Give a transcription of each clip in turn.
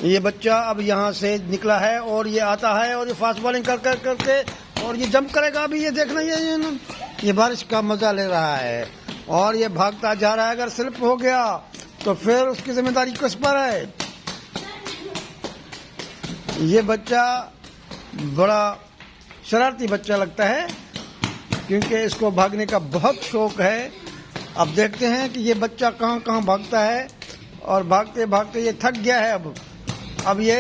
ये बच्चा अब यहाँ से निकला है और ये आता है और ये फास्ट बॉलिंग कर कर करके और ये जंप करेगा। अभी ये देखना, ये बारिश का मजा ले रहा है और ये भागता जा रहा है। अगर स्लिप हो गया तो फिर उसकी जिम्मेदारी किस पर है। ये बच्चा बड़ा शरारती बच्चा लगता है क्योंकि इसको भागने का बहुत शौक है। अब देखते हैं कि ये बच्चा कहाँ कहाँ भागता है और भागते भागते ये थक गया है। अब ये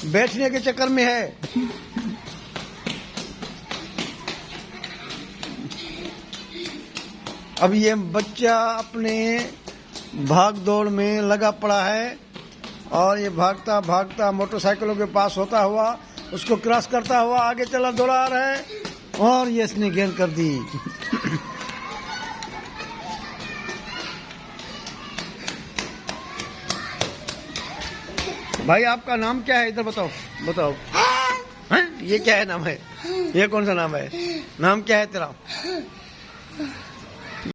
बैठने के चक्कर में है। अब ये बच्चा अपने भाग दौड़ में लगा पड़ा है और ये भागता भागता मोटरसाइकिलों के पास होता हुआ उसको क्रॉस करता हुआ आगे चला दौड़ा आ रहा है और ये इसने गेंद कर दी। भाई आपका नाम क्या है? इधर बताओ बताओ। हैं? ये क्या है नाम है? ये कौन सा नाम है? नाम क्या है तेरा?